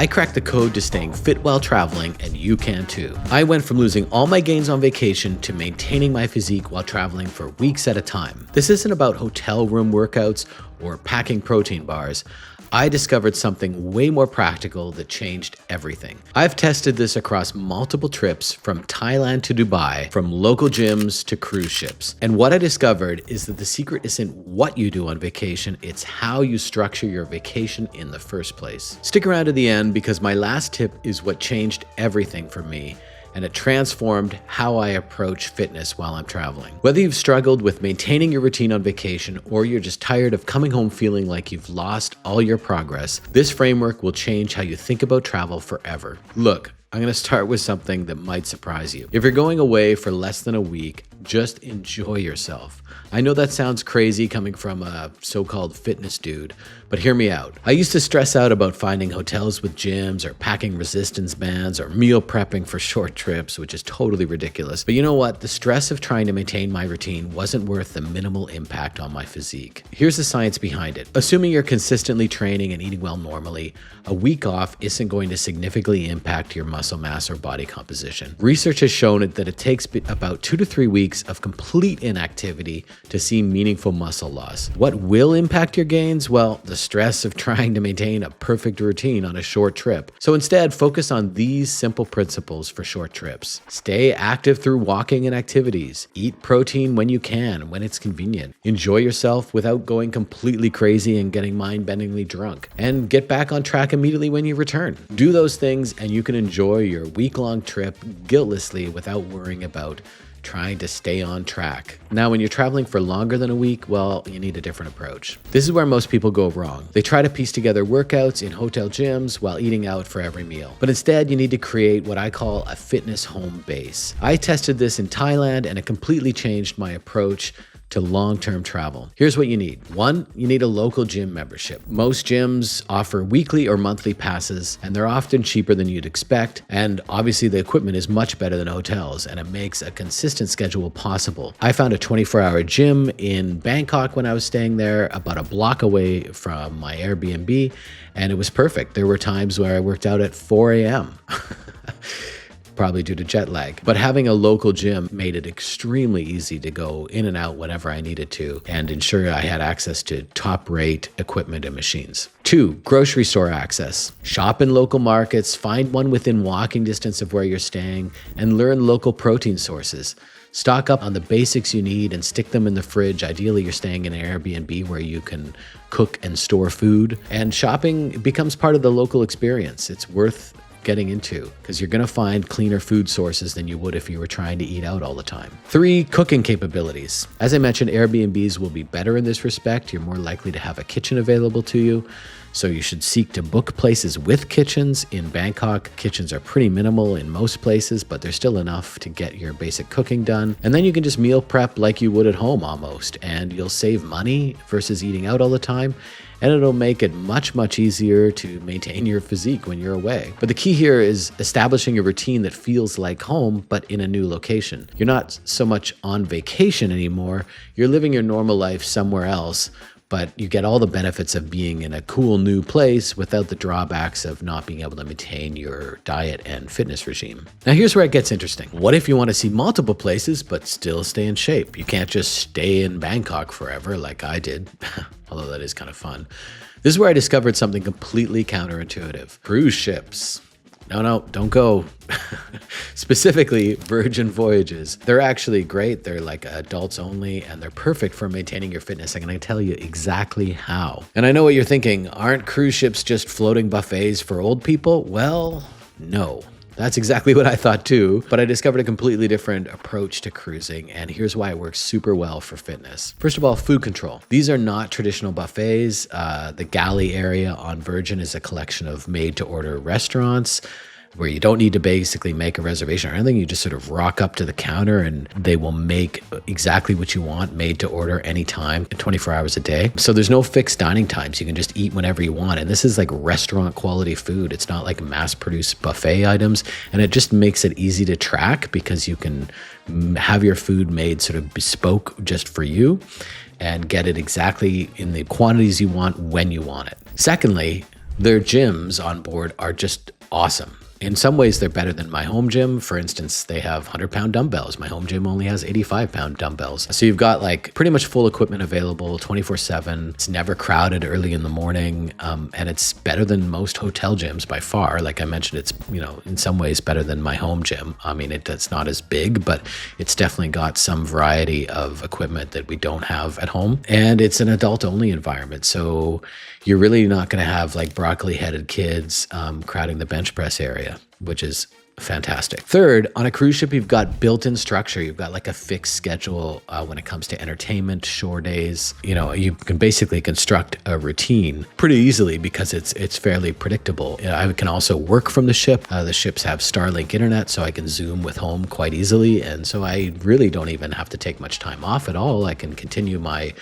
I cracked the code to staying fit while traveling, and you can too. I went from losing all my gains on vacation to maintaining my physique while traveling for weeks at a time. This isn't about hotel room workouts or packing protein bars. I discovered something way more practical that changed everything. I've tested this across multiple trips from Thailand to Dubai, from local gyms to cruise ships. And what I discovered is that the secret isn't what you do on vacation, it's how you structure your vacation in the first place. Stick around to the end because my last tip is what changed everything for me, and it transformed how I approach fitness while I'm traveling. Whether you've struggled with maintaining your routine on vacation or you're just tired of coming home feeling like you've lost all your progress, this framework will change how you think about travel forever. Look, I'm gonna start with something that might surprise you. If you're going away for less than a week, just enjoy yourself. I know that sounds crazy coming from a so-called fitness dude, but hear me out. I used to stress out about finding hotels with gyms or packing resistance bands or meal prepping for short trips, which is totally ridiculous. But you know what? The stress of trying to maintain my routine wasn't worth the minimal impact on my physique. Here's the science behind it. Assuming you're consistently training and eating well normally, a week off isn't going to significantly impact your muscle mass or body composition. Research has shown that it takes about 2 to 3 weeks of complete inactivity to see meaningful muscle loss. What will impact your gains? Well, the stress of trying to maintain a perfect routine on a short trip. So instead, focus on these simple principles for short trips. Stay active through walking and activities. Eat protein when you can, when it's convenient. Enjoy yourself without going completely crazy and getting mind-bendingly drunk. And get back on track immediately when you return. Do those things and you can enjoy your week-long trip guiltlessly without worrying about trying to stay on track. Now, when you're traveling for longer than a week, well, you need a different approach. This is where most people go wrong. They try to piece together workouts in hotel gyms while eating out for every meal. But instead, you need to create what I call a fitness home base. I tested this in Thailand and it completely changed my approach to long-term travel. Here's what you need. 1, you need a local gym membership. Most gyms offer weekly or monthly passes, and they're often cheaper than you'd expect. And obviously the equipment is much better than hotels, and it makes a consistent schedule possible. I found a 24-hour gym in Bangkok when I was staying there, about a block away from my Airbnb, and it was perfect. There were times where I worked out at 4 a.m. Probably due to jet lag. But having a local gym made it extremely easy to go in and out whenever I needed to and ensure I had access to top-rate equipment and machines. 2, grocery store access. Shop in local markets, find one within walking distance of where you're staying, and learn local protein sources. Stock up on the basics you need and stick them in the fridge. Ideally, you're staying in an Airbnb where you can cook and store food. And shopping becomes part of the local experience. It's worth getting into because you're going to find cleaner food sources than you would if you were trying to eat out all the time. 3, cooking capabilities. As I mentioned, Airbnbs will be better in this respect. You're more likely to have a kitchen available to you. So you should seek to book places with kitchens. In Bangkok, kitchens are pretty minimal in most places, but they're still enough to get your basic cooking done. And then you can just meal prep like you would at home almost, and you'll save money versus eating out all the time. And it'll make it much, much easier to maintain your physique when you're away. But the key here is establishing a routine that feels like home, but in a new location. You're not so much on vacation anymore. You're living your normal life somewhere else, but you get all the benefits of being in a cool new place without the drawbacks of not being able to maintain your diet and fitness regime. Now here's where it gets interesting. What if you want to see multiple places but still stay in shape? You can't just stay in Bangkok forever like I did, although that is kind of fun. This is where I discovered something completely counterintuitive. Cruise ships. No, don't go. Specifically, Virgin Voyages. They're actually great. They're like adults only, and they're perfect for maintaining your fitness. I'm going to tell you exactly how. And I know what you're thinking. Aren't cruise ships just floating buffets for old people? Well, no. That's exactly what I thought too, but I discovered a completely different approach to cruising, and here's why it works super well for fitness. First of all, food control. These are not traditional buffets. The galley area on Virgin is a collection of made-to-order restaurants where you don't need to basically make a reservation or anything. You just sort of rock up to the counter and they will make exactly what you want, made to order anytime, 24 hours a day. So there's no fixed dining times. You can just eat whenever you want. And this is like restaurant quality food. It's not like mass-produced buffet items. And it just makes it easy to track because you can have your food made sort of bespoke just for you and get it exactly in the quantities you want when you want it. Secondly, Their gyms on board are just awesome. In some ways, they're better than my home gym. For instance, they have 100-pound dumbbells. My home gym only has 85-pound dumbbells. So you've got like pretty much full equipment available 24/7. It's never crowded early in the morning. And it's better than most hotel gyms by far. Like I mentioned, it's, in some ways better than my home gym. I mean, it's not as big, but it's definitely got some variety of equipment that we don't have at home. And it's an adult-only environment. So you're really not going to have like broccoli-headed kids crowding the bench press area, which is fantastic. Third, on a cruise ship, you've got built-in structure. You've got like a fixed schedule when it comes to entertainment, shore days. You can basically construct a routine pretty easily because it's fairly predictable. I can also work from the ship. The ships have Starlink internet, so I can Zoom with home quite easily. And so I really don't even have to take much time off at all. I can continue my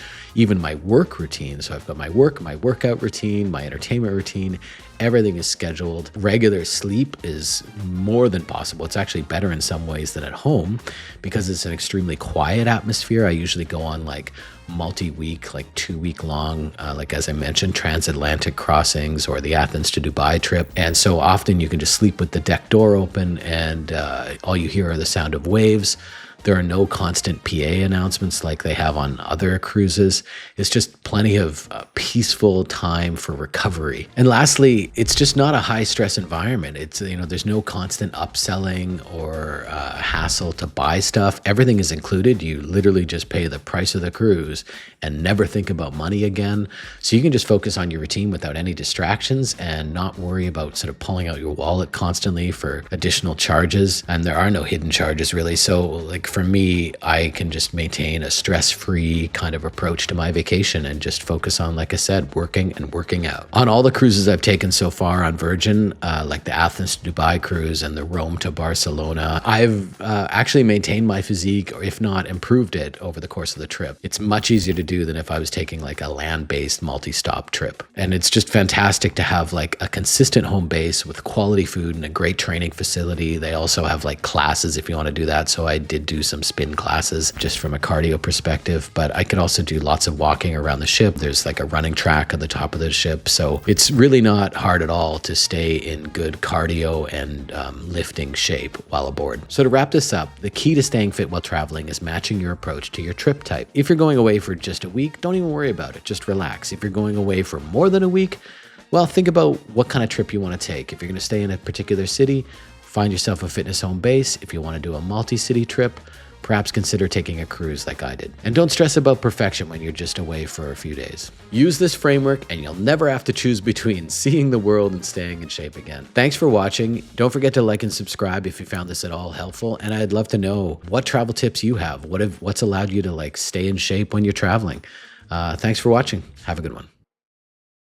work routine. So I've got my workout routine, my entertainment routine. Everything is scheduled. Regular sleep is more than possible. It's actually better in some ways than at home because it's an extremely quiet atmosphere. I usually go on like multi-week, like 2-week long, like as I mentioned, transatlantic crossings or the Athens to Dubai trip. And so often you can just sleep with the deck door open and all you hear are the sound of waves. There are no constant PA announcements like they have on other cruises. It's just plenty of peaceful time for recovery. And lastly, it's just not a high stress environment. It's, there's no constant upselling or hassle to buy stuff. Everything is included. You literally just pay the price of the cruise and never think about money again. So you can just focus on your routine without any distractions and not worry about sort of pulling out your wallet constantly for additional charges. And there are no hidden charges really. So like for me, I can just maintain a stress-free kind of approach to my vacation and just focus on, like I said, working and working out. On all the cruises I've taken so far on Virgin, like the Athens to Dubai cruise and the Rome to Barcelona, I've actually maintained my physique, or if not improved it over the course of the trip. It's much easier to do than if I was taking like a land-based multi-stop trip. And it's just fantastic to have like a consistent home base with quality food and a great training facility. They also have like classes if you want to do that. So I did do some spin classes just from a cardio perspective, but I could also do lots of walking around the ship. There's like a running track at the top of the ship. So it's really not hard at all to stay in good cardio and lifting shape while aboard. So to wrap this up, the key to staying fit while traveling is matching your approach to your trip type. If you're going away for just a week, don't even worry about it. Just relax. If you're going away for more than a week, well, think about what kind of trip you want to take. If you're going to stay in a particular city, find yourself a fitness home base. If you want to do a multi-city trip, perhaps consider taking a cruise like I did. And don't stress about perfection when you're just away for a few days. Use this framework and you'll never have to choose between seeing the world and staying in shape again. Thanks for watching. Don't forget to like and subscribe if you found this at all helpful. And I'd love to know what travel tips you have. What's allowed you to like stay in shape when you're traveling. Thanks for watching. Have a good one.